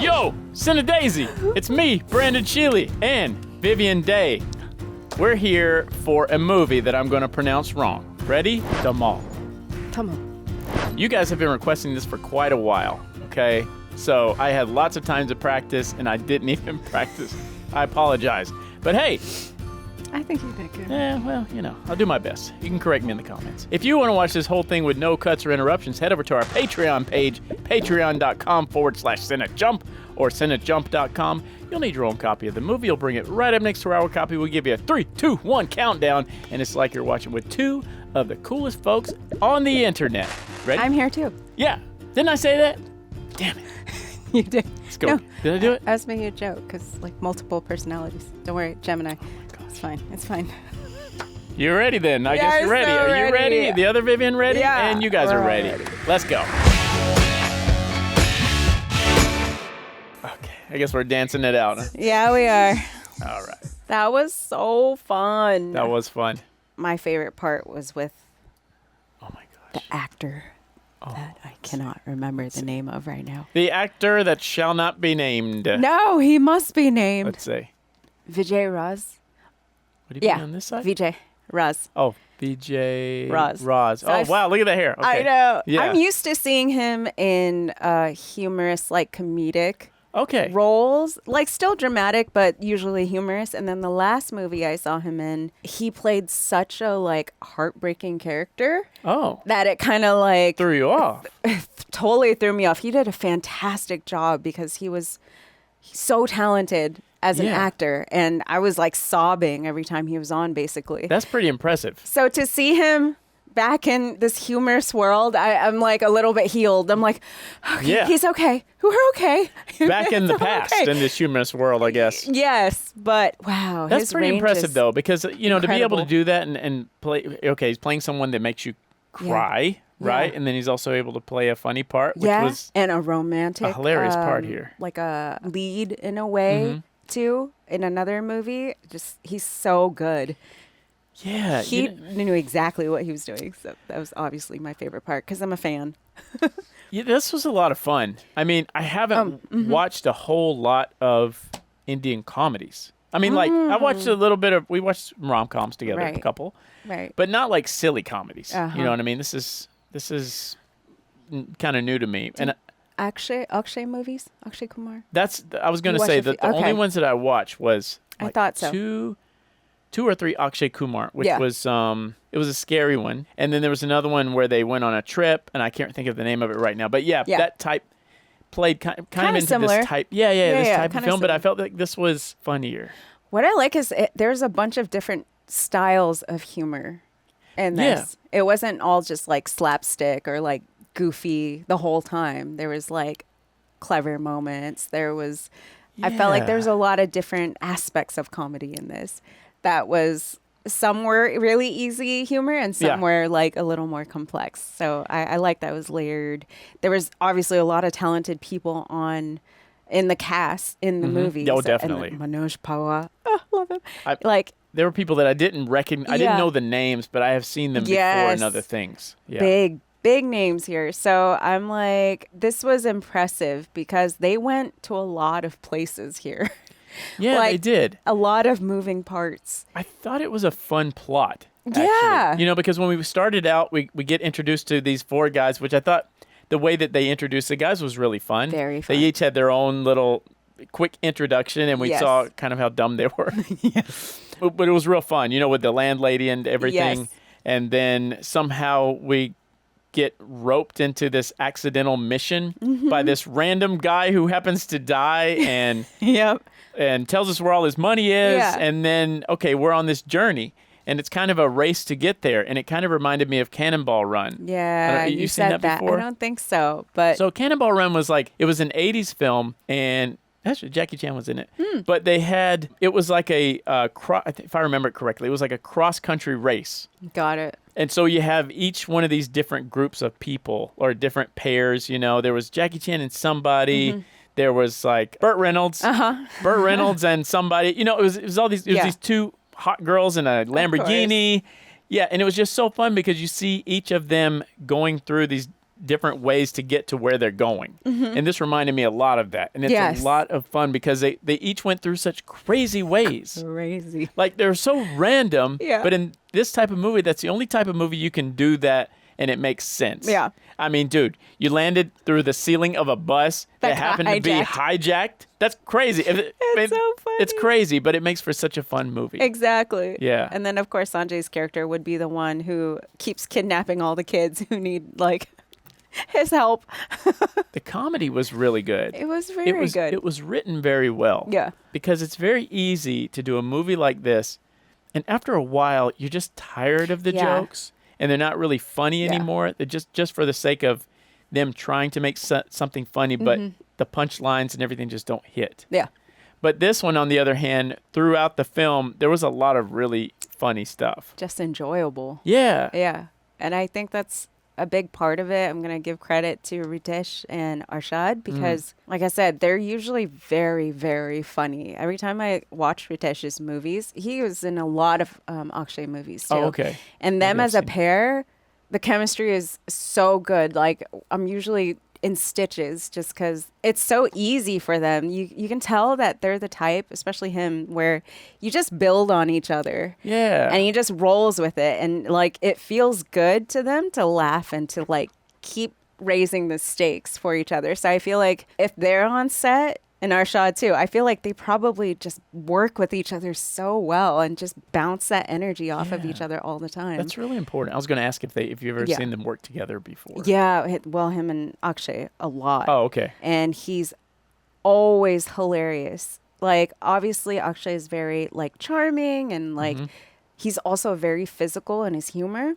Yo, Cinna Daisy, it's me, Brandon Sheely, and Vivian Day. We're here for a movie that I'm going to pronounce wrong. Ready? Dhamaal. You guys have been requesting this for quite a while, okay? So I had lots of time to practice, and I didn't even practice. I apologize. But hey, I think you did good. well, I'll do my best. You can correct me in the comments. If you want to watch this whole thing with no cuts or interruptions, head over to our Patreon page, patreon.com/CineJump or CineJump.com. You'll need your own copy of the movie. You'll bring it right up next to our copy. We'll give you a 3, 2, 1 countdown, and it's like you're watching with two of the coolest folks on the internet. Ready? I'm here too. Yeah. Didn't I say that? Damn it. You did. Let's go. No, Did I do it? I was making a joke because multiple personalities. Don't worry, Gemini. It's fine. It's fine. You're ready then. I guess you're ready. So Are you ready? ready? The other Vivian ready? Yeah, And you guys are we're all ready. ready. Let's go. Okay. I guess we're dancing it out. Yeah, we are. All right. That was so fun. That was fun. My favorite part was with Oh my the gosh. actor that I cannot remember the name of right now. The actor that shall not be named. No, he must be named Let's see. Vijay Raz. What do you mean on this side? Vijay Raz. Oh, VJ Raz. Oh, So wow. Look at the hair. Okay. I know. Yeah. I'm used to seeing him in humorous, comedic Okay. roles, still dramatic, but usually humorous. And then the last movie I saw him in, he played such a heartbreaking character Oh. that it kind of Threw you off. totally threw me off. He did a fantastic job because he's so talented as an Yeah. actor, and I was sobbing every time he was on, basically. That's pretty impressive. So to see him back in this humorous world, I'm a little bit healed. I'm okay, Yeah. he's okay. We're okay. Back in the It's past, okay. in this humorous world, I guess. Yes, but wow. That's his pretty range impressive, is though, because, to be able to incredible. do that and play, okay, he's playing someone that makes you cry, right? Yeah. And then he's also able to play a funny part, which Yeah, was and a romantic, a hilarious part here. like a lead in a way Mm-hmm. too in another movie. Just he's so good. yeah. He knew exactly what he was doing, so that was obviously my favorite part because I'm a fan. Yeah, this was a lot of fun. I mean, I haven't watched a whole lot of Indian comedies. I mean, I watched a little bit of, we watched rom-coms together, a Right. couple, Right. but not silly comedies. Uh-huh. You know what I mean? This is kind of new to me. And Akshay movies? Akshay Kumar? I was going to You say watched a that few- the only okay. ones that I watched was I thought so. two or three Akshay Kumar, which Yeah. was it was a scary one, and then there was another one where they went on a trip, and I can't think of the name of it right now. But yeah. That type played kind of Kinda into similar. this type, this type of kinda film. But I similar. felt like this was funnier. What I like is there's a bunch of different styles of humor in this. It wasn't all just slapstick or goofy the whole time. There was clever moments. There was, I felt like there was a lot of different aspects of comedy in this. That was, some were really easy humor and some were a little more complex. So I like that it was layered. There was obviously a lot of talented people in the cast in the movie. Oh, So- and definitely. Manoj Pawar. Oh, love him. There were people that I didn't recognize. I didn't know the names, but I have seen them before Yes. in other things. Yeah. Big names here. So I'm this was impressive because they went to a lot of places here. Yeah, they did. A lot of moving parts. I thought it was a fun plot. Yeah. Actually. Because when we started out, we get introduced to these four guys, which I thought the way that they introduced the guys was really fun. Very fun. They each had their own little quick introduction, and we Yes. saw kind of how dumb they were. Yes. But it was real fun, with the landlady and everything. Yes. And then somehow we get roped into this accidental mission by this random guy who happens to die and Yep. and tells us where all his money is. Yeah. And then, okay, we're on this journey. And it's kind of a race to get there. And it kind of reminded me of Cannonball Run. Yeah, you you seen said that before? I don't think so, but So Cannonball Run was it was an 80s film, and actually Jackie Chan was in it. But it was if I remember it correctly, it was like a cross-country race. got it. And so you have each one of these different groups of people or different pairs. There was Jackie Chan and somebody. There was Burt Reynolds. Burt Reynolds and somebody. It was all these. It was these two hot girls in a Lamborghini. Yeah, and it was just so fun because you see each of them going through these different ways to get to where they're going. And this reminded me a lot of that. And it's a lot of fun because they each went through such crazy ways. Crazy. Like, they're so random. Yeah. But in this type of movie, that's the only type of movie you can do that and it makes sense. Yeah. I mean, dude, you landed through the ceiling of a bus that happened to be hijacked. That's crazy. It's so funny. It's crazy, but it makes for such a fun movie. Exactly. Yeah. And then, of course, Sanjay's character would be the one who keeps kidnapping all the kids who need, like, his help. The comedy was really good. It was very good. It was written very well. Yeah. Because it's very easy to do a movie like this, and after a while, you're just tired of the jokes, and they're not really funny anymore. They're just for the sake of them trying to make something funny, but the punchlines and everything just don't hit. Yeah. But this one, on the other hand, throughout the film, there was a lot of really funny stuff. Just enjoyable. Yeah. Yeah. And I think that's a big part of it. I'm going to give credit to Ritesh and Arshad because, like I said, they're usually very, very funny. Every time I watch Ritesh's movies, he was in a lot of Akshay movies too. Oh, okay. And them as a pair, the chemistry is so good. Like, I'm usually in stitches just because it's so easy for them. You can tell that they're the type, especially him, where you just build on each other. Yeah. And he just rolls with it. And like, it feels good to them to laugh and to like keep raising the stakes for each other. So I feel like if they're on set, and Arshad too, I feel like they probably just work with each other so well and just bounce that energy off of each other all the time. That's really important. I was going to ask if you've ever seen them work together before. Yeah, well, him and Akshay a lot. Oh, okay. And he's always hilarious. Like, obviously, Akshay is very like charming and like he's also very physical in his humor.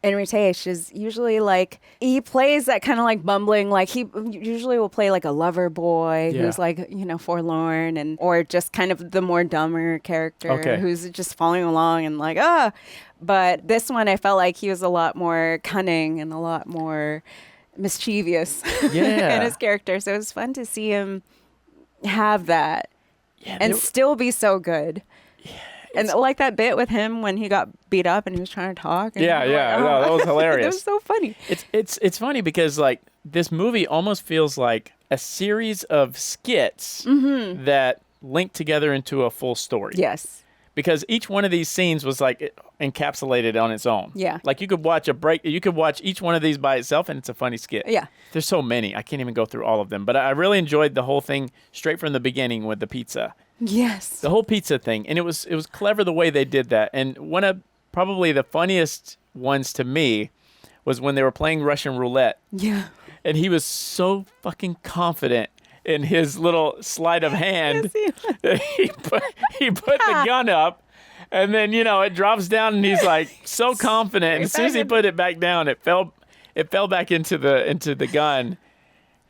And Ritesh is usually like, he plays that kind of like bumbling, like he usually will play like a lover boy who's like, you know, forlorn and, or just kind of the more dumber character who's just following along and like, But this one, I felt like he was a lot more cunning and a lot more mischievous in his character. So it was fun to see him have that and still be so good. Yeah. And like that bit with him when he got beat up and he was trying to talk. And no, that was hilarious. It was so funny. It's funny because like this movie almost feels like a series of skits that link together into a full story. Yes. Because each one of these scenes was like encapsulated on its own. Yeah. Like you could watch each one of these by itself and it's a funny skit. Yeah. There's so many. I can't even go through all of them. But I really enjoyed the whole thing straight from the beginning with the pizza. Yes. The whole pizza thing. And it was clever the way they did that. And one of probably the funniest ones to me was when they were playing Russian roulette. Yeah. And he was so fucking confident in his little sleight of hand. Yes, he put the gun up and then, you know, it drops down and he's like so confident. And as soon as he put it back down, it fell back into the gun.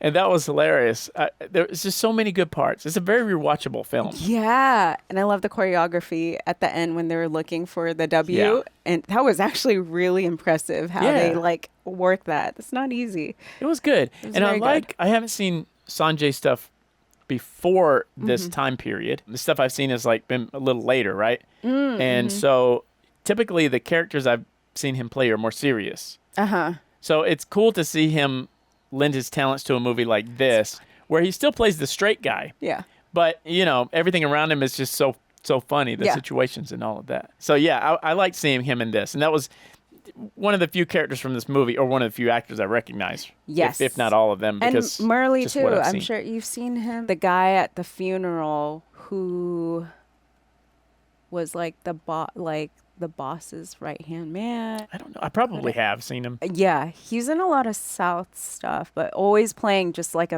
And that was hilarious. There's just so many good parts. It's a very rewatchable film. Yeah. And I love the choreography at the end when they were looking for the W. Yeah. And that was actually really impressive how they like work that. It's not easy. It was good. And I haven't seen Sanjay stuff before this time period. The stuff I've seen has like been a little later, right? And so typically the characters I've seen him play are more serious. So it's cool to see him lend his talents to a movie like this where he still plays the straight guy. Yeah. But, you know, everything around him is just so funny, the situations and all of that. So, yeah, I liked seeing him in this. And that was one of the few characters from this movie, or one of the few actors I recognize. Yes. If not all of them. Because and Murley, too. I'm sure you've seen him. The guy at the funeral who was like the boss's right-hand man. I don't know. I probably have seen him. Yeah. He's in a lot of South stuff, but always playing just like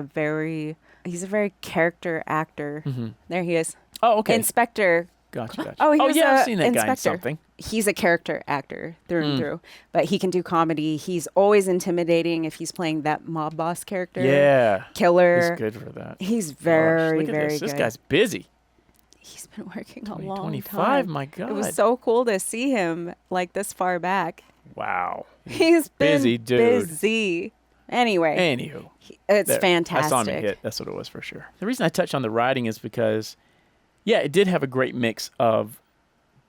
he's a very character actor. There he is. Oh, okay. Inspector. Gotcha. Oh, I've seen that guy in something. He's a character actor through and through, but he can do comedy. He's always intimidating if he's playing that mob boss character. Yeah. Killer. He's good for that. He's very, very good. This guy's busy. He's been working a long 25, time. My God. It was so cool to see him like this far back. Wow. He's been busy, dude. Busy. Anyway. Anywho. It's fantastic. I saw him hit. That's what it was for sure. The reason I touched on the writing is because, yeah, it did have a great mix of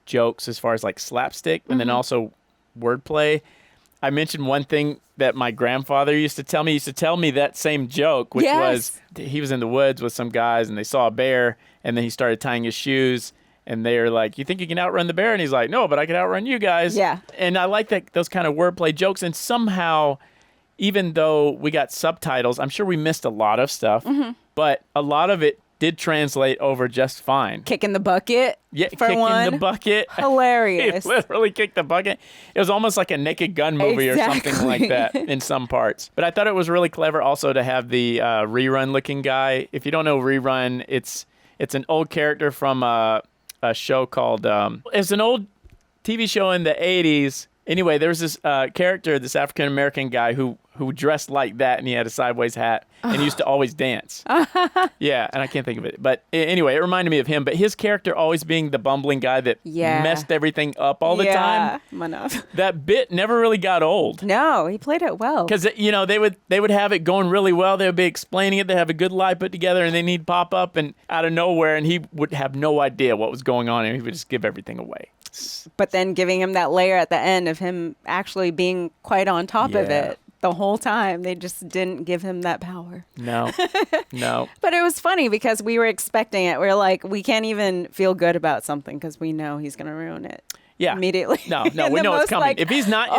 jokes as far as like slapstick and then also wordplay. I mentioned one thing that my grandfather used to tell me. He used to tell me that same joke, which was he was in the woods with some guys and they saw a bear and then he started tying his shoes and they were like, you think you can outrun the bear? And he's like, no, but I can outrun you guys. Yeah. And I like those kind of wordplay jokes. And somehow, even though we got subtitles, I'm sure we missed a lot of stuff, but a lot of it did translate over just fine. Kicking the bucket. Yeah, for kicking one. the bucket. Hilarious. He literally kicked the bucket. It was almost like a Naked Gun movie or something like that in some parts. But I thought it was really clever also to have the Rerun-looking guy. If you don't know Rerun, it's an old character from a show called... it's an old TV show in the 80s. Anyway, there was this character, this African-American guy who dressed like that, and he had a sideways hat, and he used to always dance. Yeah, and I can't think of it. But anyway, it reminded me of him. But his character always being the bumbling guy that messed everything up all the time. That bit never really got old. No, he played it well. Because, they would have it going really well. They would be explaining it. They have a good lie put together, and then he'd pop up and out of nowhere, and he would have no idea what was going on, and he would just give everything away. But then giving him that layer at the end of him actually being quite on top of it the whole time. They just didn't give him that power. No. But it was funny because we were expecting it. We're like, we can't even feel good about something because we know he's going to ruin it. Yeah. Immediately. No, we know it's coming. If he's not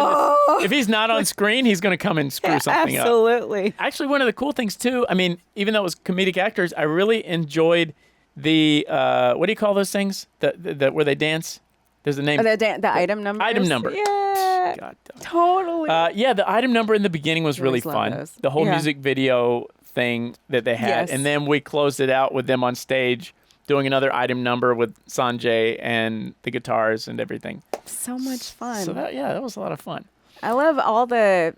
if he's not on screen, he's going to come and screw something up. Absolutely. Actually, one of the cool things too, I mean, even though it was comedic actors, I really enjoyed the what do you call those things? The where they dance? There's a name. The item number. Item number. Yeah. God, totally. the item number in the beginning was really fun. The whole music video thing that they had. And then we closed it out with them on stage doing another item number with Sanjay and the guitars and everything. So much fun. So that was a lot of fun. I love all the,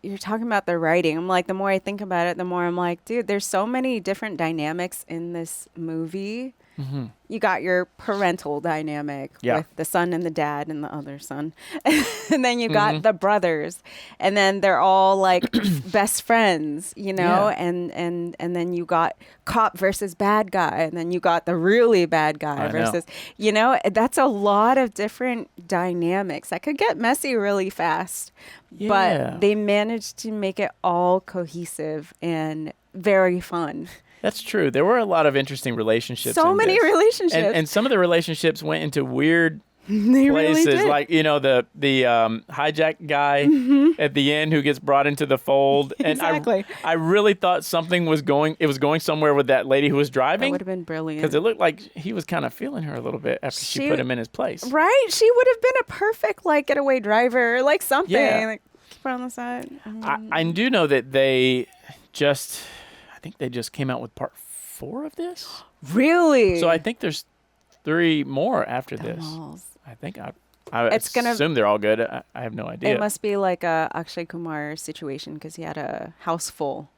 you're talking about the writing. I'm like, the more I think about it, the more I'm like, dude, there's so many different dynamics in this movie. Mm-hmm. You got your parental dynamic with the son and the dad and the other son. And then you got the brothers. And then they're all like best friends, and then you got cop versus bad guy. And then you got the really bad guy versus, that's a lot of different dynamics. That could get messy really fast. Yeah. But they managed to make it all cohesive and very fun. That's true. There were a lot of interesting relationships. So many relationships. And some of the relationships went into weird places. Really did. Like, the hijack guy at the end who gets brought into the fold. And exactly. I really thought something was going somewhere with that lady who was driving. That would have been brilliant. Because it looked like he was kind of feeling her a little bit after she put him in his place. Right? She would have been a perfect, getaway driver, or something. Yeah. Keep her on the side. I do know that they I think they just came out with part 4 of this. Really? So I think there's 3 more after this. I think I assume they're all good. I have no idea. It must be like a Akshay Kumar situation because he had a house full.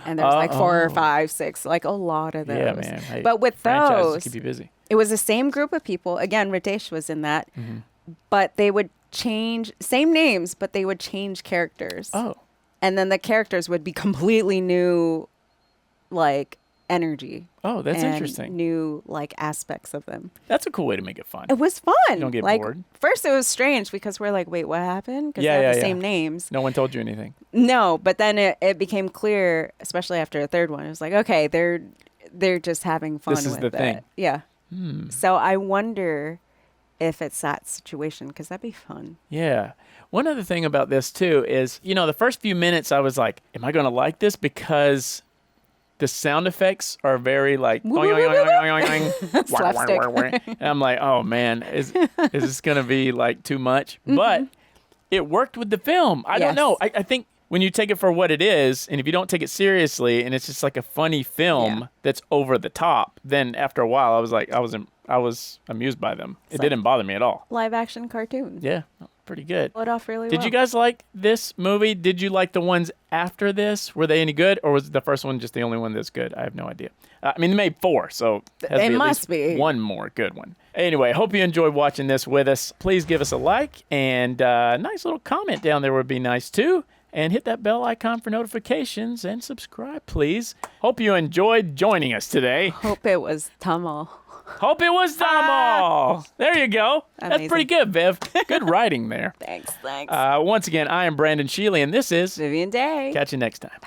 And there's 4 or 5, 6, a lot of those. Yeah, man. Hey, but with those, keep you busy. It was the same group of people. Again, Ritesh was in that. Mm-hmm. But they would change, same names, but they would change characters. Oh. And then the characters would be completely new, energy. Oh, that's interesting. New aspects of them. That's a cool way to make it fun. It was fun. You don't get bored. First it was strange because we're like, wait, what happened? Because they have the same names. No one told you anything. No, but then it became clear, especially after the third one. It was like, okay, they're just having fun with it. This is the thing. Yeah. So I wonder if it's that situation because that'd be fun. Yeah. One other thing about this too is, the first few minutes I was like, am I going to like this? Because the sound effects are very slapstick. And I'm like, oh man, is this going to be too much? Mm-hmm. But it worked with the film. I don't know. I think when you take it for what it is, and if you don't take it seriously, and it's just a funny film that's over the top, then after a while, I was I was amused by them. It didn't bother me at all. Live action cartoon. Yeah. Pretty good. Pulled off really well. Did you guys like this movie? Did you like the ones after this? Were they any good, or was the first one just the only one that's good? I have no idea. They made 4, so it must be one more good one. Anyway, hope you enjoyed watching this with us. Please give us a like and a nice little comment down there would be nice too. And hit that bell icon for notifications and subscribe, please. Hope you enjoyed joining us today. Hope it was Dhamaal. Hope it was Dhamaal. There you go. Amazing. That's pretty good, Viv. Good writing there. Thanks. Once again, I am Brandon Sheely, and this is Vivian Day. Catch you next time.